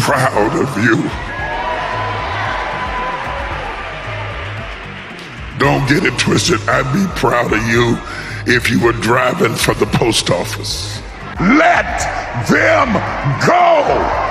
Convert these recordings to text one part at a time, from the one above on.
proud of you. Don't get it twisted. I'd be proud of you if you were driving for the post office. Let them go.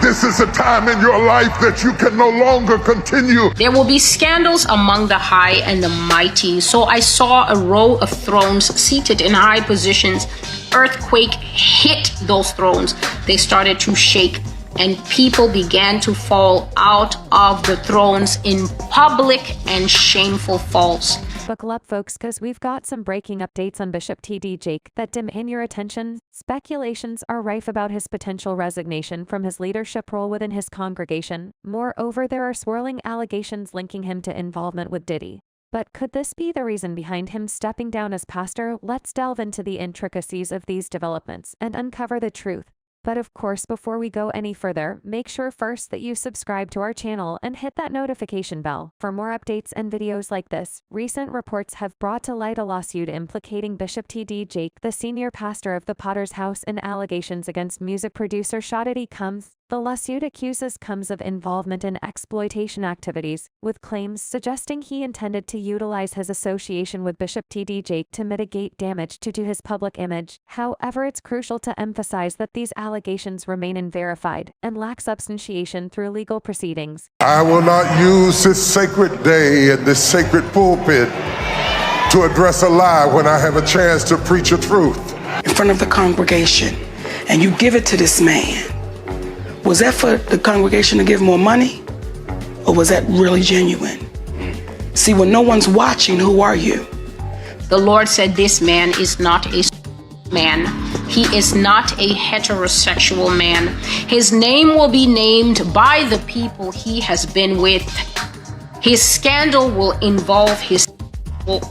This is a time in your life that you can no longer continue. There will be scandals among the high and the mighty. So I saw a row of thrones seated in high positions. Earthquake hit those thrones. They started to shake, and people began to fall out of the thrones in public and shameful falls. Buckle up, folks, because we've got some breaking updates on Bishop T.D. Jakes that demand your attention. Speculations are rife about his potential resignation from his leadership role within his congregation. Moreover, there are swirling allegations linking him to involvement with Diddy. But could this be the reason behind him stepping down as pastor? Let's delve into the intricacies of these developments and uncover the truth. But of course, before we go any further, make sure first that you subscribe to our channel and hit that notification bell. For more updates and videos like this, recent reports have brought to light a lawsuit implicating Bishop T.D. Jakes, the senior pastor of the Potter's House, in allegations against music producer Diddy. The lawsuit accuses Combs of involvement in exploitation activities, with claims suggesting he intended to utilize his association with Bishop T.D. Jakes to mitigate damage to his public image. However, it's crucial to emphasize that these allegations remain unverified and lack substantiation through legal proceedings. I will not use this sacred day and this sacred pulpit to address a lie when I have a chance to preach a truth. In front of the congregation, and you give it to this man. Was that for the congregation to give more money? Or was that really genuine? See, when no one's watching, who are you? The Lord said this man is not a man. He is not a heterosexual man. His name will be named by the people he has been with. His scandal will involve his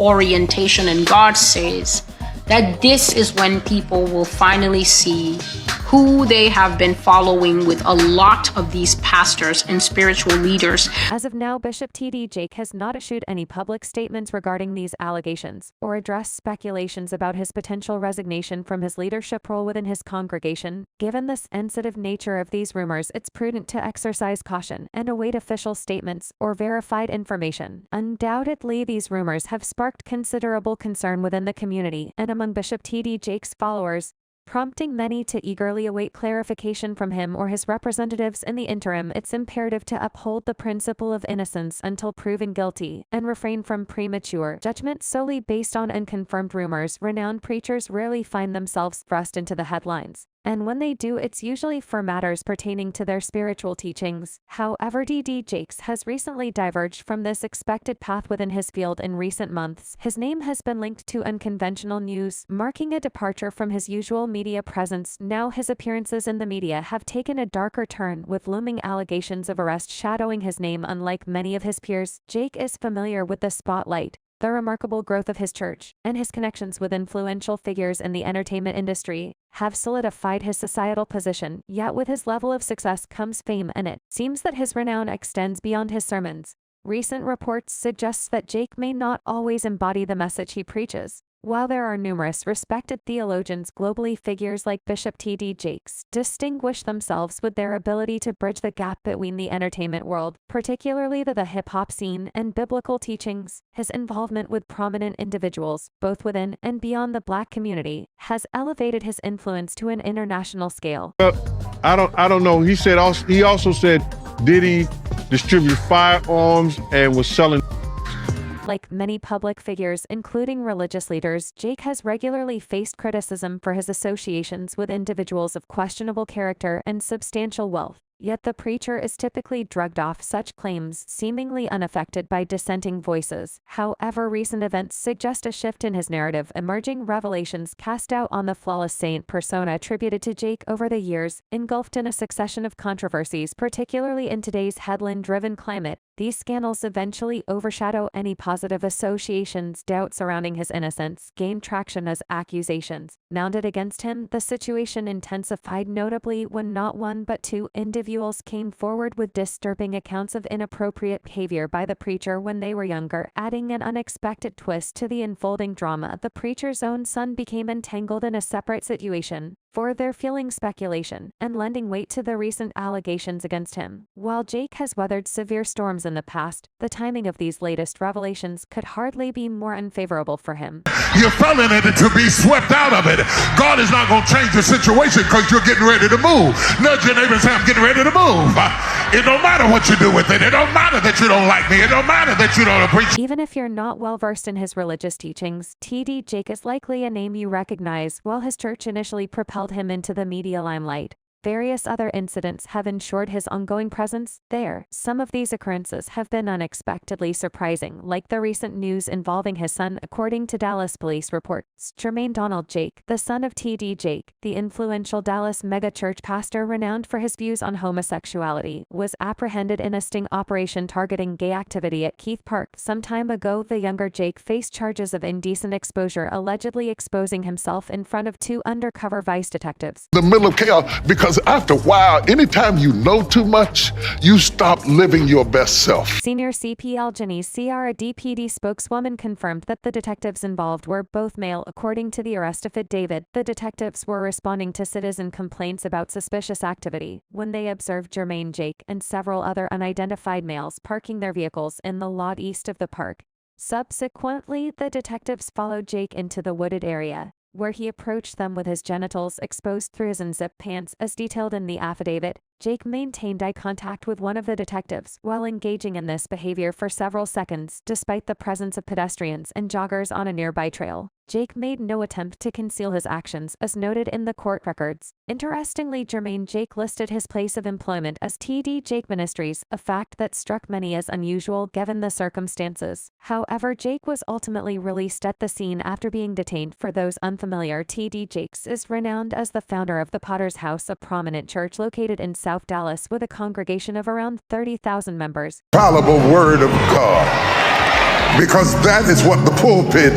orientation, and God says that this is when people will finally see who they have been following with a lot of these pastors and spiritual leaders. As of now, Bishop T.D. Jakes has not issued any public statements regarding these allegations or addressed speculations about his potential resignation from his leadership role within his congregation. Given the sensitive nature of these rumors, it's prudent to exercise caution and await official statements or verified information. Undoubtedly, these rumors have sparked considerable concern within the community and among Bishop T.D. Jakes' followers, prompting many to eagerly await clarification from him or his representatives. In the interim, it's imperative to uphold the principle of innocence until proven guilty and refrain from premature judgment solely based on unconfirmed rumors. Renowned preachers rarely find themselves thrust into the headlines, and when they do, it's usually for matters pertaining to their spiritual teachings. However, T.D. Jakes has recently diverged from this expected path within his field in recent months. His name has been linked to unconventional news, marking a departure from his usual media presence. Now his appearances in the media have taken a darker turn, with looming allegations of arrest shadowing his name. Unlike many of his peers, Jakes is familiar with the spotlight, the remarkable growth of his church, and his connections with influential figures in the entertainment industry have solidified his societal position. Yet with his level of success comes fame, and it seems that his renown extends beyond his sermons. Recent reports suggest that Jakes may not always embody the message he preaches. While there are numerous respected theologians globally, figures like Bishop T.D. Jakes distinguish themselves with their ability to bridge the gap between the entertainment world, particularly the hip-hop scene, and biblical teachings. His involvement with prominent individuals, both within and beyond the Black community, has elevated his influence to an international scale. I don't know. He also said Diddy distributed firearms and was selling. Like many public figures, including religious leaders, Jakes has regularly faced criticism for his associations with individuals of questionable character and substantial wealth. Yet the preacher is typically shrugged off such claims, seemingly unaffected by dissenting voices. However, recent events suggest a shift in his narrative. Emerging revelations cast doubt on the flawless saint persona attributed to Jakes over the years, engulfed in a succession of controversies, particularly in today's headline-driven climate. These scandals eventually overshadow any positive associations. Doubt surrounding his innocence gained traction as accusations mounted against him. The situation intensified, notably when not one but two individuals came forward with disturbing accounts of inappropriate behavior by the preacher when they were younger. Adding an unexpected twist to the unfolding drama, the preacher's own son became entangled in a separate situation, for their fueling speculation and lending weight to the recent allegations against him. While Jake has weathered severe storms in the past, the timing of these latest revelations could hardly be more unfavorable for him. You fell in it to be swept out of it. God is not going to change the situation because you're getting ready to move. Nudge your neighbor and say, I'm getting ready to move. It don't matter what you do with it. It don't matter that you don't like me. It don't matter that you don't appreciate. Even if you're not well versed in his religious teachings, T.D. Jake is likely a name you recognize. While his church initially propelled him into the media limelight, various other incidents have ensured his ongoing presence there. Some of these occurrences have been unexpectedly surprising, like the recent news involving his son. According to Dallas police reports, Jermaine Donald Jake, the son of T.D. Jake, the influential Dallas megachurch pastor renowned for his views on homosexuality, was apprehended in a sting operation targeting gay activity at Keith Park some time ago. The younger Jake faced charges of indecent exposure, allegedly exposing himself in front of 2 undercover Vice detectives. The middle of chaos, because after a while, anytime you know too much, you stop living your best self. Senior CPL Janice Ciara DPD spokeswoman confirmed that the detectives involved were both male. According to the arrest affidavit, the detectives were responding to citizen complaints about suspicious activity when they observed Jermaine Jake and several other unidentified males parking their vehicles in the lot east of the park. Subsequently, the detectives followed Jake into the wooded area, where he approached them with his genitals exposed through his unzipped pants. As detailed in the affidavit, Jake maintained eye contact with one of the detectives while engaging in this behavior for several seconds, despite the presence of pedestrians and joggers on a nearby trail. Jake made no attempt to conceal his actions, as noted in the court records. Interestingly, Jermaine Jake listed his place of employment as T.D. Jake Ministries, a fact that struck many as unusual given the circumstances. However, Jake was ultimately released at the scene after being detained. For those unfamiliar, T.D. Jakes is renowned as the founder of the Potter's House, a prominent church located in South Dallas with a congregation of around 30,000 members. Infallible word of God, because that is what the pulpit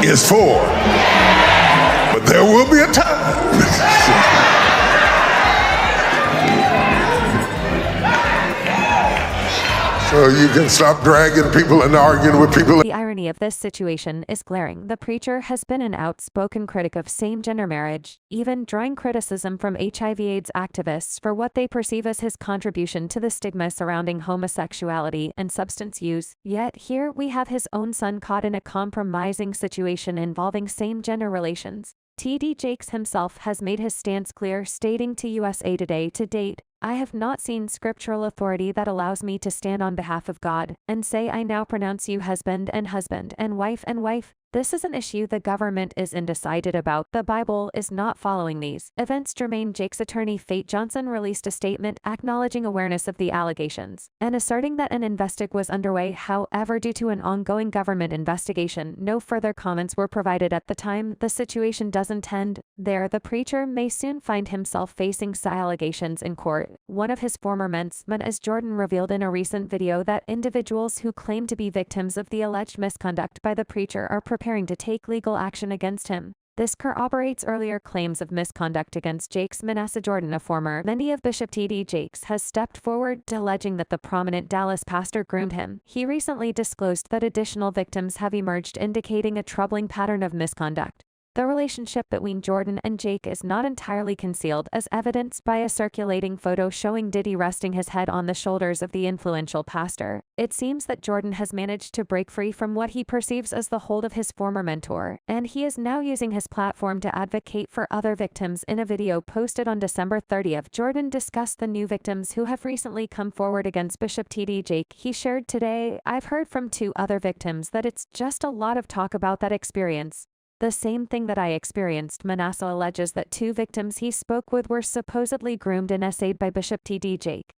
is for. But there will be a time. So you can stop dragging people and arguing with people. The irony of this situation is glaring. The preacher has been an outspoken critic of same-gender marriage, even drawing criticism from HIV/AIDS activists for what they perceive as his contribution to the stigma surrounding homosexuality and substance use. Yet here we have his own son caught in a compromising situation involving same-gender relations. T.D. Jakes himself has made his stance clear, stating to USA Today, "To date, I have not seen scriptural authority that allows me to stand on behalf of God and say I now pronounce you husband and wife and wife. This is an issue the government is undecided about. The Bible is not following these events." Jermaine Jake's attorney Fate Johnson released a statement acknowledging awareness of the allegations and asserting that an investigation was underway. However, due to an ongoing government investigation, no further comments were provided at the time. The situation doesn't end there. The preacher may soon find himself facing allegations in court. One of his former men, as Jordan revealed in a recent video, that individuals who claim to be victims of the alleged misconduct by the preacher are preparing to take legal action against him. This corroborates earlier claims of misconduct against Jakes. Manasseh Jordan, a former mentee of Bishop T.D. Jakes, has stepped forward, alleging that the prominent Dallas pastor groomed him. He recently disclosed that additional victims have emerged, indicating a troubling pattern of misconduct. The relationship between Jordan and Jake is not entirely concealed, as evidenced by a circulating photo showing Diddy resting his head on the shoulders of the influential pastor. It seems that Jordan has managed to break free from what he perceives as the hold of his former mentor, and he is now using his platform to advocate for other victims. In a video posted on December 30th, Jordan discussed the new victims who have recently come forward against Bishop T.D. Jake. He shared, "Today, I've heard from 2 other victims that it's just a lot of talk about that experience. The same thing that I experienced." Manasseh alleges that 2 victims he spoke with were supposedly groomed and essayed by Bishop T.D. Jake.